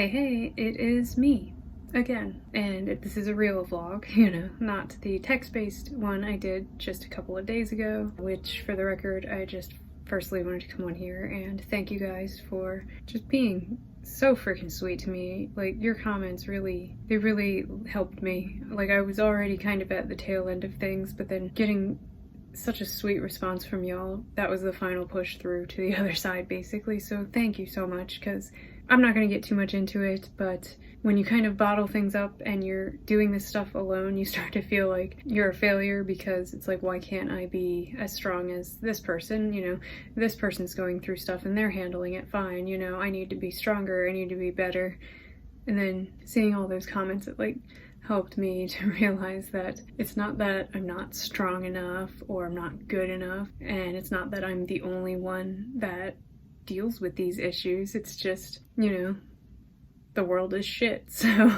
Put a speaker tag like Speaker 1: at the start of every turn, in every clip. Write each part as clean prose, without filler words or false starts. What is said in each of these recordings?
Speaker 1: Hey, it is me again, and this is a real vlog, not the text-based one I did just a couple of days ago, which for the record, I just firstly wanted to come on here and thank you guys for just being so freaking sweet to me. Like, your comments really helped me. Like, I was already kind of at the tail end of things, but then getting such a sweet response from y'all, that was the final push through to the other side, basically. So thank you so much, because I'm not going to get too much into it, but when you kind of bottle things up and you're doing this stuff alone, you start to feel like you're a failure, because it's like, why can't I be as strong as this person? This person's going through stuff and they're handling it fine, I need to be stronger, I need to be better. And then seeing all those comments, it like helped me to realize that it's not that I'm not strong enough or I'm not good enough, and it's not that I'm the only one that deals with these issues. It's just, the world is shit. So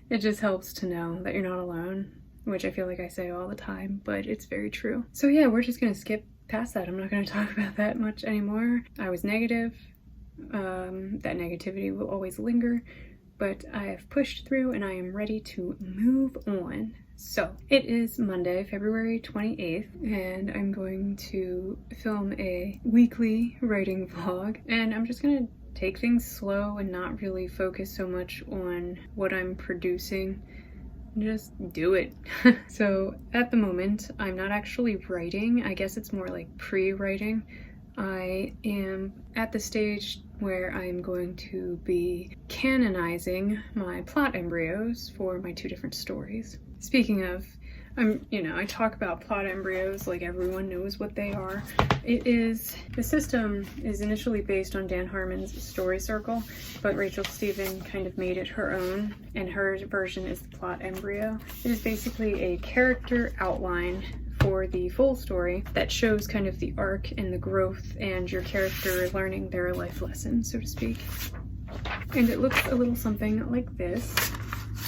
Speaker 1: it just helps to know that you're not alone, which I feel like I say all the time, but it's very true. So yeah, we're just gonna skip past that. I'm not gonna talk about that much anymore. I was negative. That negativity will always linger, but I have pushed through and I am ready to move on. So it is Monday, February 28th, and I'm going to film a weekly writing vlog, and I'm just gonna take things slow and not really focus so much on what I'm producing. Just do it. So at the moment, I'm not actually writing. I guess it's more like pre-writing. I am at the stage where I'm going to be canonizing my plot embryos for my two different stories. Speaking of, I talk about plot embryos like everyone knows what they are. The system is initially based on Dan Harmon's story circle, but Rachel Stephen kind of made it her own, and her version is the plot embryo. It is basically a character outline for the full story that shows kind of the arc and the growth and your character learning their life lesson, so to speak. And it looks a little something like this,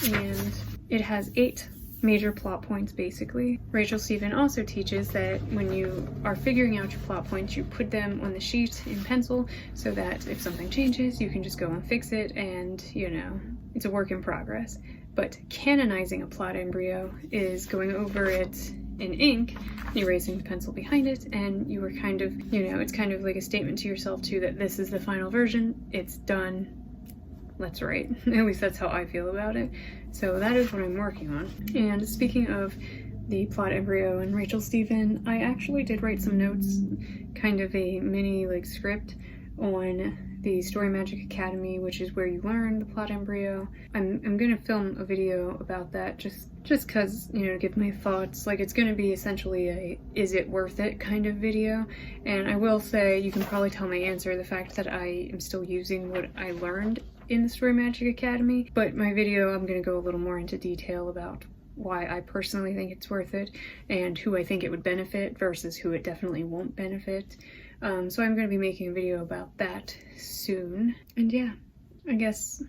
Speaker 1: and it has 8 major plot points, basically. Rachel Stephen also teaches that when you are figuring out your plot points, you put them on the sheet in pencil so that if something changes, you can just go and fix it, and it's a work in progress. But canonizing a plot embryo is going over it in ink, erasing the pencil behind it, and you were kind of, it's kind of like a statement to yourself too that this is the final version, it's done, let's write. At least that's how I feel about it. So that is what I'm working on. And speaking of the plot embryo and Rachel Stephen, I actually did write some notes, kind of a mini script on the Story Magic Academy, which is where you learn the plot embryo. I'm gonna film a video about that just cause, give my thoughts. Like, it's gonna be essentially a is it worth it kind of video. And I will say, you can probably tell my answer, the fact that I am still using what I learned in the Story Magic Academy, but my video, I'm gonna go a little more into detail about why I personally think it's worth it and who I think it would benefit versus who it definitely won't benefit. So I'm going to be making a video about that soon. And yeah, I guess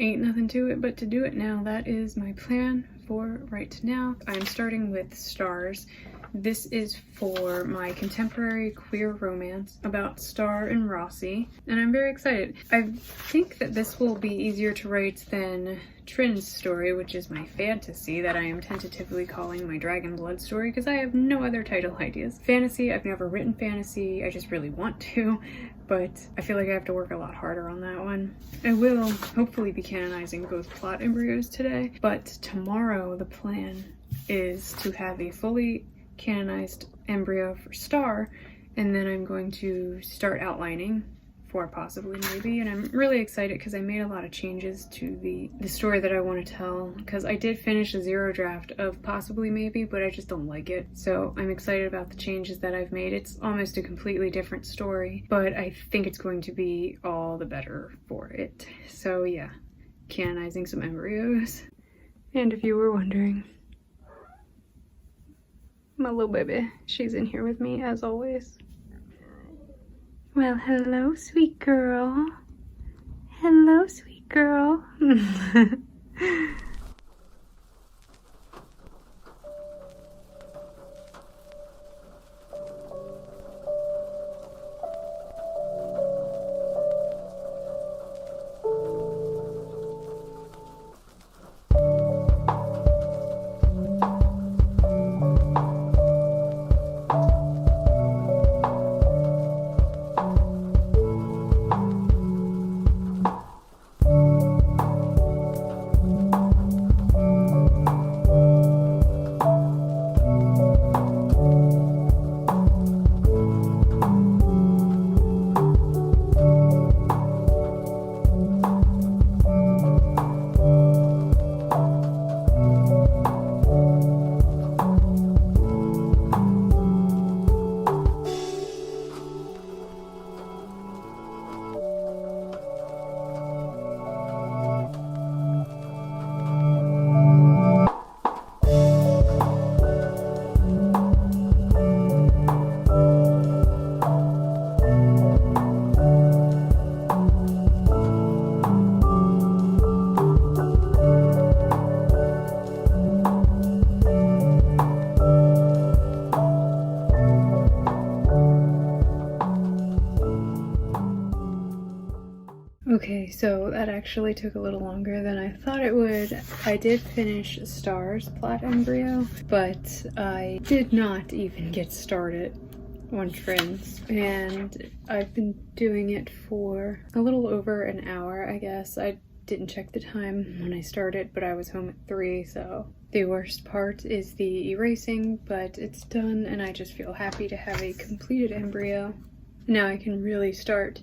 Speaker 1: ain't nothing to it but to do it now. That is my plan for right now. I'm starting with Stars. This is for my contemporary queer romance about Star and Rossi, and I'm very excited. I think that this will be easier to write than Trin's story, which is my fantasy that I am tentatively calling my Dragon Blood story, because I have no other title ideas. Fantasy, I've never written fantasy, I just really want to, but I feel like I have to work a lot harder on that one. I will hopefully be canonizing both plot embryos today, but tomorrow the plan is to have a fully canonized embryo for Star, and then I'm going to start outlining for Possibly Maybe, and I'm really excited because I made a lot of changes to the story that I want to tell, because I did finish a 0 draft of Possibly Maybe, but I just don't like it. So I'm excited about the changes that I've made. It's almost a completely different story, but I think it's going to be all the better for it. So yeah, canonizing some embryos. And if you were wondering, my little baby, she's in here with me as always. Well, hello, sweet girl. Hello, sweet girl. So that actually took a little longer than I thought it would. I did finish Star's plot embryo, but I did not even get started on Trins, and I've been doing it for a little over an hour, I guess. I didn't check the time when I started, but I was home at 3, so the worst part is the erasing, but it's done, and I just feel happy to have a completed embryo. Now I can really start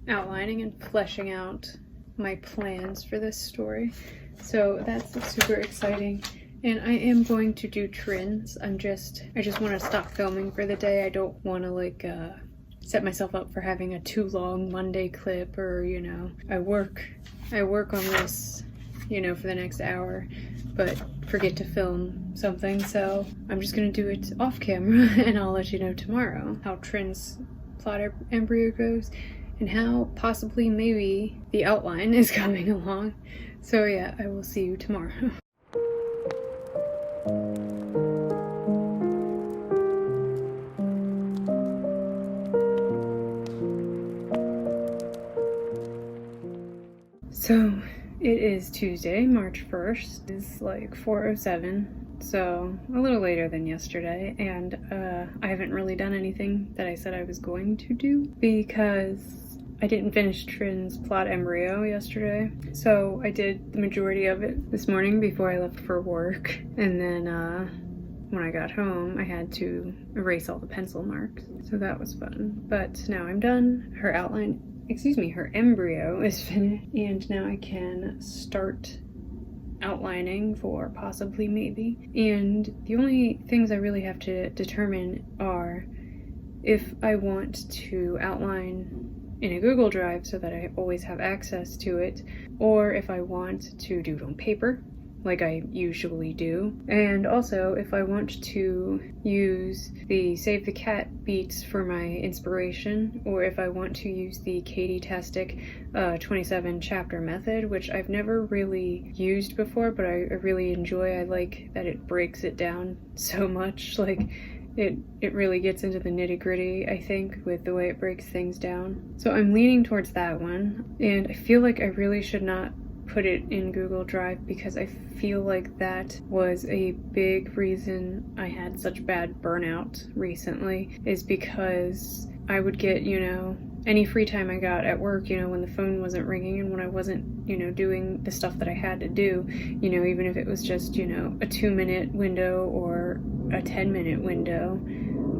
Speaker 1: outlining and fleshing out my plans for this story, so that's super exciting. And I am going to do Trins. I just want to stop filming for the day. I don't want to set myself up for having a too long Monday clip, or I work on this for the next hour but forget to film something, so I'm just gonna do it off camera and I'll let you know tomorrow how Trins plot embryo goes and how possibly maybe the outline is coming along. So yeah, I will see you tomorrow. So it is Tuesday, March 1st. It's like 4:07, so a little later than yesterday, and I haven't really done anything that I said I was going to do because I didn't finish Trin's plot embryo yesterday. So I did the majority of it this morning before I left for work, and then when I got home I had to erase all the pencil marks, so that was fun. But now I'm done. Her embryo is finished, and now I can start outlining for possibly maybe. And the only things I really have to determine are if I want to outline in a Google Drive so that I always have access to it, or if I want to do it on paper like I usually do, and also if I want to use the Save the Cat beats for my inspiration, or if I want to use the Katytastic 27 chapter method, which I've never really used before, but I really enjoy. I like that it breaks it down so much. Like it really gets into the nitty-gritty, I think, with the way it breaks things down. So I'm leaning towards that one, and I feel like I really should not put it in Google Drive because I feel like that was a big reason I had such bad burnout recently, is because I would get, any free time I got at work, when the phone wasn't ringing and when I wasn't, doing the stuff that I had to do, even if it was just, a 2-minute window or a 10-minute window,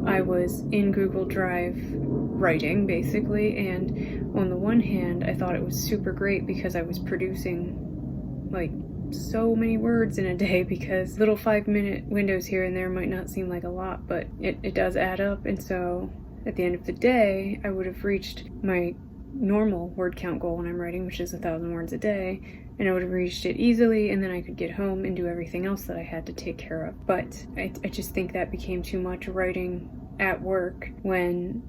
Speaker 1: I was in Google Drive writing basically. And on the one hand, I thought it was super great because I was producing like so many words in a day, because little 5-minute windows here and there might not seem like a lot, but it does add up. And so at the end of the day, I would have reached my normal word count goal when I'm writing, which is 1,000 words a day, and I would have reached it easily, and then I could get home and do everything else that I had to take care of. But I just think that became too much writing at work when,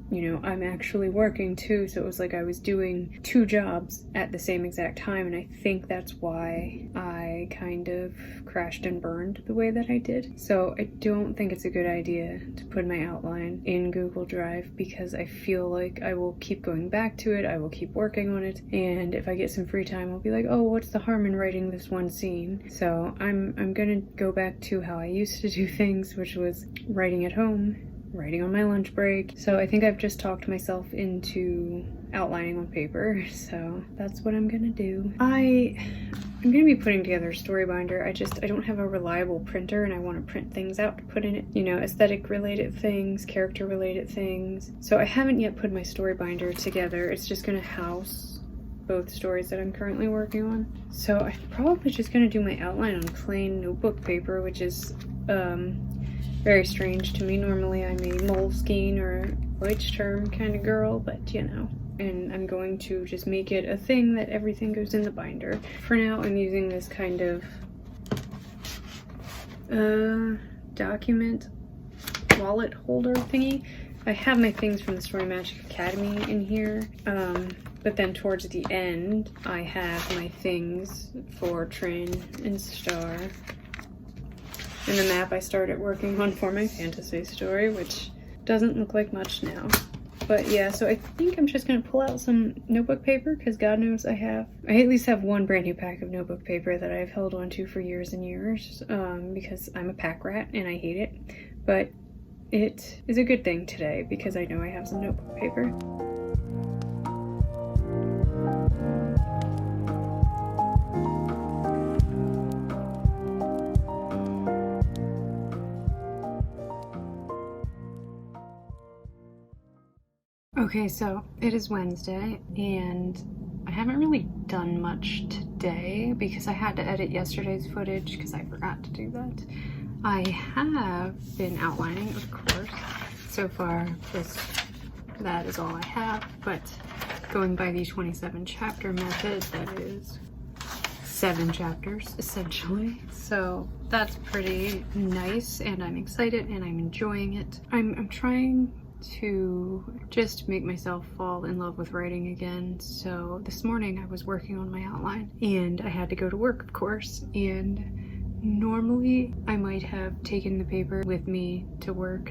Speaker 1: I'm actually working too, so it was like I was doing 2 jobs at the same exact time, and I think that's why I kind of crashed and burned the way that I did. So I don't think it's a good idea to put my outline in Google Drive, because I feel like I will keep going back to it, I will keep working on it, and if I get some free time, I'll be like, oh, what's the harm in writing this one scene? So I'm gonna go back to how I used to do things, which was writing at home, writing on my lunch break. So I think I've just talked myself into outlining on paper, so that's what I'm gonna do. I'm gonna be putting together a story binder. I don't have a reliable printer, and I want to print things out to put in it, aesthetic related things, character related things. So I haven't yet put my story binder together. It's just gonna house both stories that I'm currently working on. So I'm probably just gonna do my outline on plain notebook paper, which is very strange to me. Normally I'm a Moleskine or Leuchtturm kind of girl, but and I'm going to just make it a thing that everything goes in the binder. For now, I'm using this kind of document wallet holder thingy. I have my things from the Story Magic Academy in here, but then towards the end, I have my things for Trin and Star, and the map I started working on for my fantasy story, which doesn't look like much now. But yeah, so I think I'm just gonna pull out some notebook paper because God knows I at least have one brand new pack of notebook paper that I've held onto for years and years because I'm a pack rat and I hate it. But it is a good thing today because I know I have some notebook paper. Okay, so it is Wednesday and I haven't really done much today because I had to edit yesterday's footage because I forgot to do that. I have been outlining, of course. So far, that is all I have, but going by the 27 chapter method, that is 7 chapters essentially. So that's pretty nice and I'm excited and I'm enjoying it. I'm trying to just make myself fall in love with writing again. So this morning I was working on my outline and I had to go to work, of course, and normally I might have taken the paper with me to work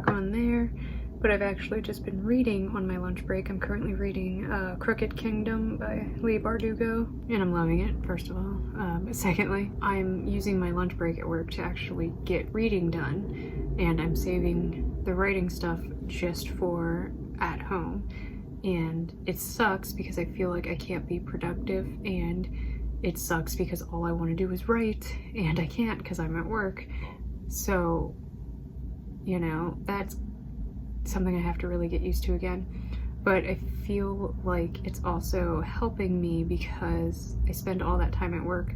Speaker 1: on there, but I've actually just been reading on my lunch break. I'm currently reading Crooked Kingdom by Leigh Bardugo, and I'm loving it, first of all. Secondly, I'm using my lunch break at work to actually get reading done, and I'm saving the writing stuff just for at home. And it sucks because I feel like I can't be productive, and it sucks because all I want to do is write, and I can't because I'm at work. So, you know, that's something I have to really get used to again. But I feel like it's also helping me because I spend all that time at work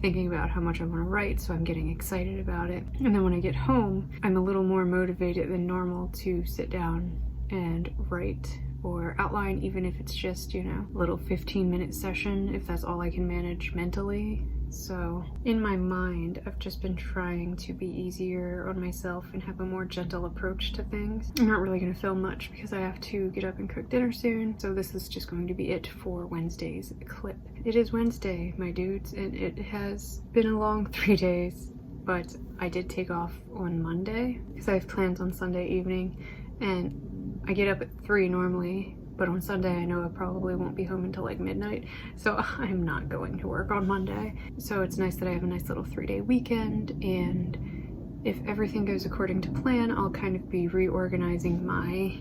Speaker 1: thinking about how much I want to write, so I'm getting excited about it. And then when I get home, I'm a little more motivated than normal to sit down and write or outline, even if it's just, you know, a little 15-minute session, if that's all I can manage mentally. So in my mind, I've just been trying to be easier on myself and have a more gentle approach to things. I'm not really going to film much because I have to get up and cook dinner soon, so this is just going to be it for Wednesday's clip. It is Wednesday, my dudes, and it has been a long 3 days, but I did take off on Monday because I have plans on Sunday evening, and I get up at 3 normally, but on Sunday I know I probably won't be home until like midnight, so I'm not going to work on Monday. So it's nice that I have a nice little 3-day weekend, and if everything goes according to plan, I'll kind of be reorganizing my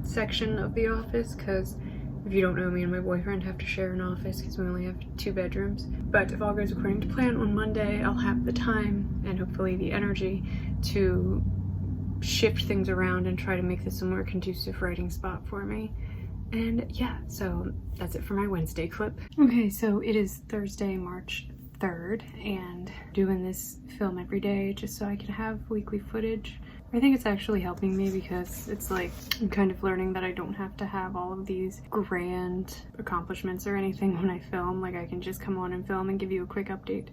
Speaker 1: section of the office, because if you don't know, me and my boyfriend have to share an office because we only have 2 bedrooms. But if all goes according to plan, on Monday I'll have the time and hopefully the energy to shift things around and try to make this a more conducive writing spot for me. And yeah, so that's it for my Wednesday clip. Okay, so it is Thursday, March 3rd, and doing this film every day just so I can have weekly footage. I think it's actually helping me because it's like I'm kind of learning that I don't have to have all of these grand accomplishments or anything when I film. Like, I can just come on and film and give you a quick update.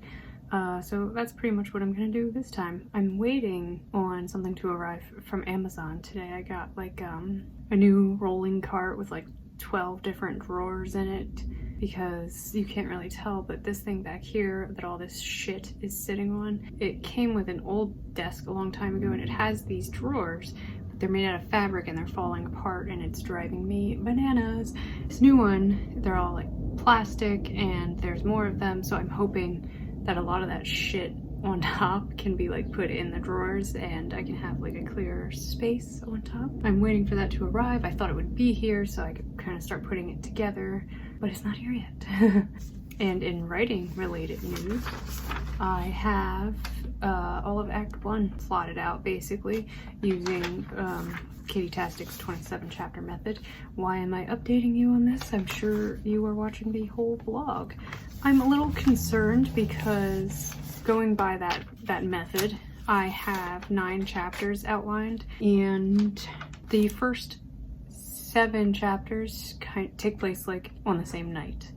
Speaker 1: So that's pretty much what I'm gonna do this time. I'm waiting on something to arrive from Amazon today. I got like a new rolling cart with like 12 different drawers in it, because you can't really tell, but this thing back here that all this shit is sitting on, it came with an old desk a long time ago, and it has these drawers, but they're made out of fabric and they're falling apart and it's driving me bananas. This new one, they're all like plastic and there's more of them, so I'm hoping that a lot of that shit on top can be like put in the drawers and I can have like a clearer space on top. I'm waiting for that to arrive. I thought it would be here so I could kind of start putting it together, but it's not here yet. And in writing related news, I have all of Act 1 plotted out basically using Katytastic's 27 chapter method. Why am I updating you on this? I'm sure you are watching the whole vlog. I'm a little concerned because going by that method, I have 9 chapters outlined, and the first 7 chapters take place like on the same night,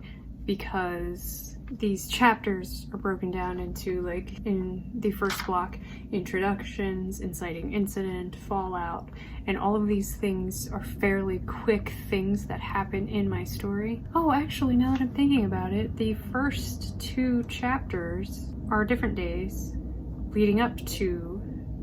Speaker 1: because these chapters are broken down into, like, in the first block, introductions, inciting incident, fallout, and all of these things are fairly quick things that happen in my story. Oh, actually, now that I'm thinking about it, the first 2 chapters are different days leading up to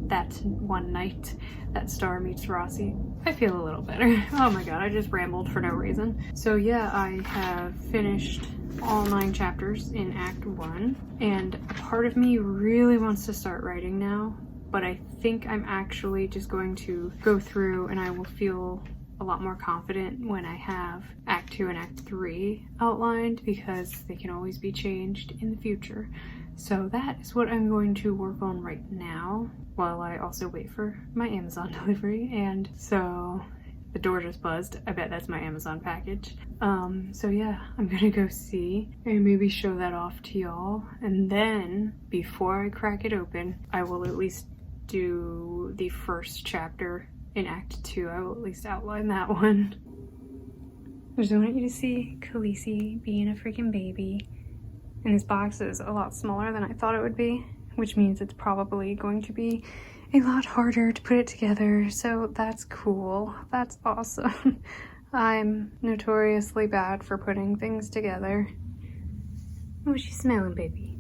Speaker 1: that one night that Star meets Rossi, I feel a little better. Oh my god, I just rambled for no reason. So yeah, I have finished all 9 chapters in Act 1, and a part of me really wants to start writing now, but I think I'm actually just going to go through and I will feel a lot more confident when I have Act 2 and Act 3 outlined, because they can always be changed in the future. So that is what I'm going to work on right now, while I also wait for my Amazon delivery. And so the door just buzzed. I bet that's my Amazon package. So yeah, I'm gonna go see and maybe show that off to y'all. And then before I crack it open, I will at least do the first chapter in Act 2. I will at least outline that one. I just want you to see Khaleesi being a freaking baby. And this box is a lot smaller than I thought it would be, which means it's probably going to be a lot harder to put it together, so that's cool. That's awesome. I'm notoriously bad for putting things together. What you smelling, baby?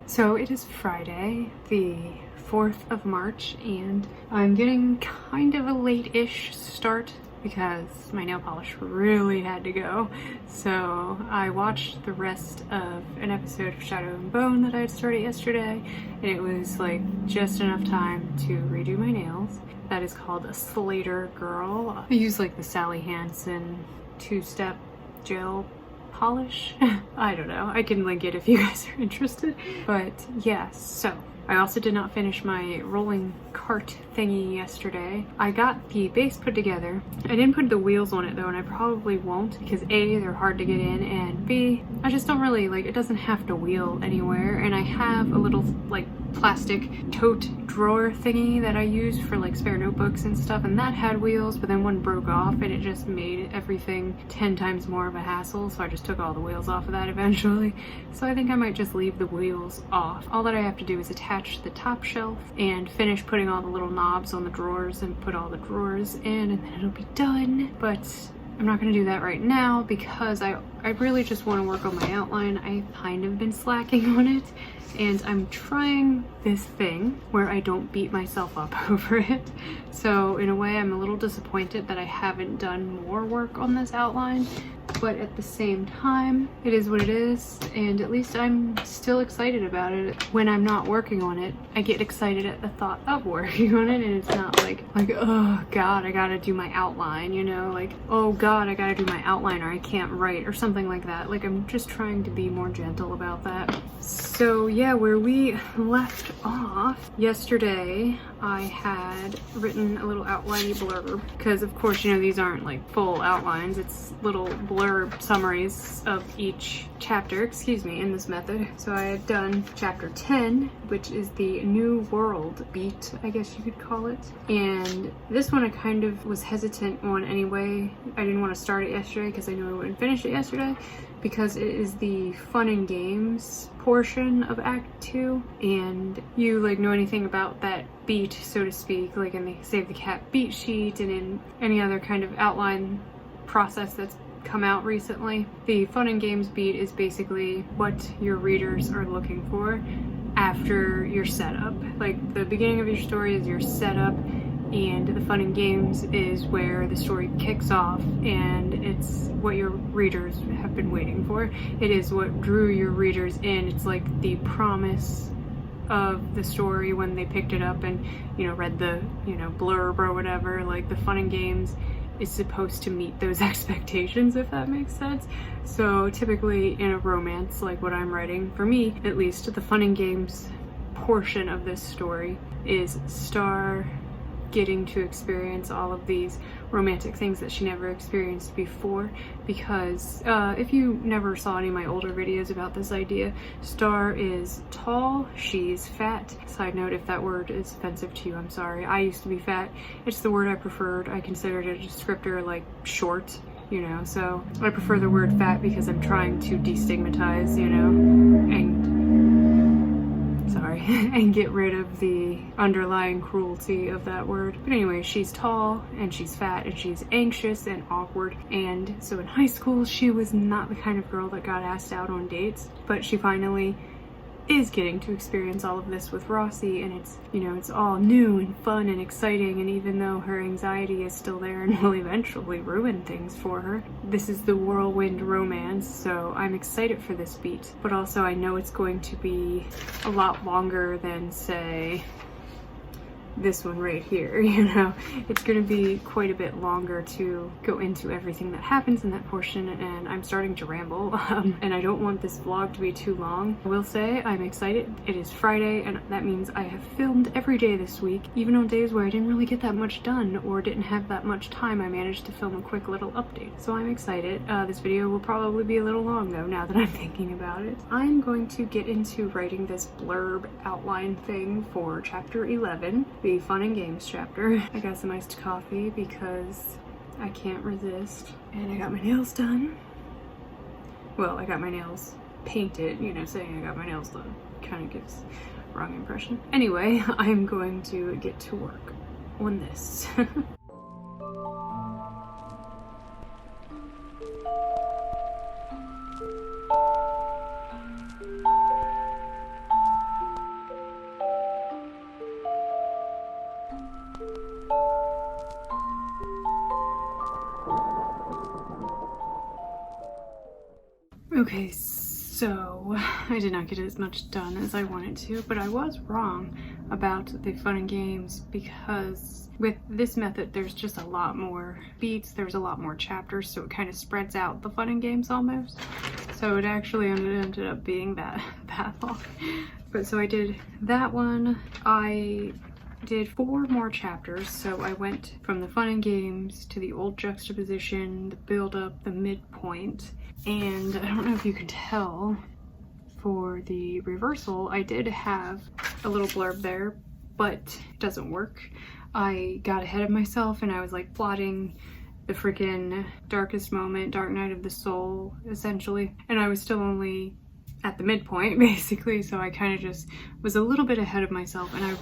Speaker 1: So it is Friday, the 4th of March, and I'm getting kind of a late-ish start because my nail polish really had to go. So I watched the rest of an episode of Shadow and Bone that I had started yesterday, and it was like just enough time to redo my nails. That is called a Slater Girl. I use like the Sally Hansen 2-step gel polish. I don't know, I can link it if you guys are interested. But yeah, so I also did not finish my rolling cart thingy yesterday. I got the base put together. I didn't put the wheels on it though, and I probably won't because A, they're hard to get in, and B, I just don't really like, it doesn't have to wheel anywhere. And I have a little like plastic tote drawer thingy that I use for like spare notebooks and stuff, and that had wheels, but then one broke off and it just made everything 10 times more of a hassle, so I just took all the wheels off of that eventually. So I think I might just leave the wheels off. All that I have to do is attach the top shelf and finish putting all the little knobs on the drawers and put all the drawers in, and then it'll be done. But I'm not gonna do that right now because I really just want to work on my outline. I've kind of been slacking on it, and I'm trying this thing where I don't beat myself up over it. So in a way, I'm a little disappointed that I haven't done more work on this outline, but at the same time, it is what it is, and at least I'm still excited about it. When I'm not working on it, I get excited at the thought of working on it, and it's not like, oh god, I gotta do my outline, you know, like, oh god, I gotta do my outline or I can't write or something like that. Like, I'm just trying to be more gentle about that. So yeah, where we left off yesterday, I had written a little outline blurb, because of course, you know, these aren't like full outlines, it's little blurb summaries of each chapter, in this method. So I had done chapter 10, which is the New World beat, I guess you could call it. And this one I kind of was hesitant on anyway. I didn't want to start it yesterday because I knew I wouldn't finish it yesterday, because it is the fun and games portion of Act 2, and you like know anything about that beat, so to speak, like in the Save the Cat beat sheet and in any other kind of outline process that's come out recently, the fun and games beat is basically what your readers are looking for after your setup. Like, the beginning of your story is your setup, and the fun and games is where the story kicks off, and it's what your readers have been waiting for. It is what drew your readers in. It's like the promise of the story when they picked it up and, you know, read the, you know, blurb or whatever. Like, the fun and games is supposed to meet those expectations, if that makes sense. So typically in a romance like what I'm writing, for me at least, the fun and games portion of this story is Star getting to experience all of these romantic things that she never experienced before, because if you never saw any of my older videos about this idea, Star is tall, she's fat. Side note, if that word is offensive to you, I'm sorry. I used to be fat. It's the word I preferred. I considered it a descriptor, like short, you know, so I prefer the word fat because I'm trying to destigmatize, you know, and and get rid of the underlying cruelty of that word. But anyway, she's tall and she's fat and she's anxious and awkward, and so in high school she was not the kind of girl that got asked out on dates, but she finally is getting to experience all of this with Rossi, and it's, you know, it's all new and fun and exciting, and even though her anxiety is still there and will eventually ruin things for her, this is the whirlwind romance, so I'm excited for this beat. But also I know it's going to be a lot longer than, say, this one right here, you know. It's gonna be quite a bit longer to go into everything that happens in that portion, and I'm starting to ramble, and I don't want this vlog to be too long. I will say I'm excited. It is Friday, and that means I have filmed every day this week. Even on days where I didn't really get that much done or didn't have that much time, I managed to film a quick little update. So I'm excited. This video will probably be a little long though, now that I'm thinking about it. I'm going to get into writing this blurb outline thing for chapter 11. The fun and games chapter. I got some iced coffee because I can't resist, and I got my nails done. Well, I got my nails painted, you know, saying I got my nails done kind of gives a wrong impression. Anyway, I'm going to get to work on this. Okay, so I did not get as much done as I wanted to, but I was wrong about the fun and games, because with this method there's just a lot more beats, there's a lot more chapters, so it kind of spreads out the fun and games almost. So it actually ended up being that long. But so I did that one. I did 4 more chapters, so I went from the fun and games to the old juxtaposition, the build up, the midpoint. And I don't know if you can tell, for the reversal I did have a little blurb there, but it doesn't work. I got ahead of myself and I was like plotting the freaking darkest moment, Dark Night of the Soul, essentially, and I was still only at the midpoint basically, so I kind of just was a little bit ahead of myself, and I'm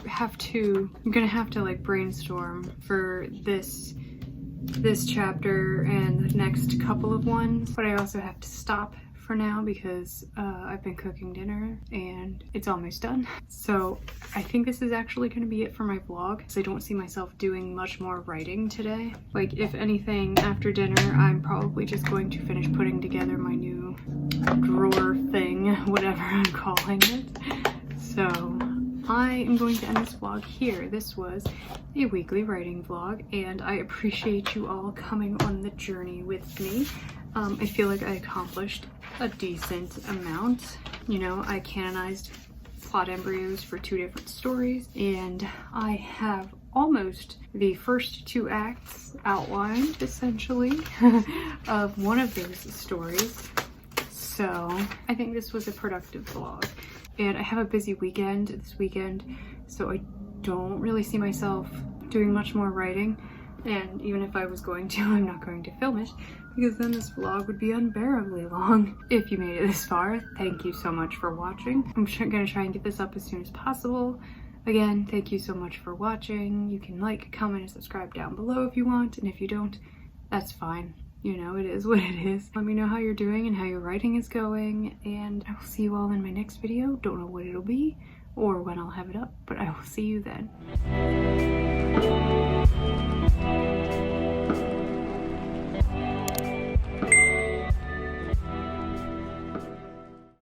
Speaker 1: gonna have to like brainstorm for this chapter and the next couple of ones, but I also have to stop for now because I've been cooking dinner and it's almost done. So I think this is actually going to be it for my vlog, because I don't see myself doing much more writing today. Like, if anything, after dinner I'm probably just going to finish putting together my new drawer thing, whatever I'm calling it. So I am going to end this vlog here. This was a weekly writing vlog, and I appreciate you all coming on the journey with me. I feel like I accomplished a decent amount. You know, I canonized plot embryos for 2 different stories, and I have almost the first 2 acts outlined, essentially, of one of those stories. So I think this was a productive vlog. And I have a busy weekend this weekend, so I don't really see myself doing much more writing. And even if I was going to, I'm not going to film it, because then this vlog would be unbearably long. If you made it this far, thank you so much for watching. I'm gonna try and get this up as soon as possible. Again, thank you so much for watching. You can like, comment, and subscribe down below if you want, and if you don't, that's fine. You know, it is what it is. Let me know how you're doing and how your writing is going, and I will see you all in my next video. Don't know what it'll be or when I'll have it up, but I will see you then.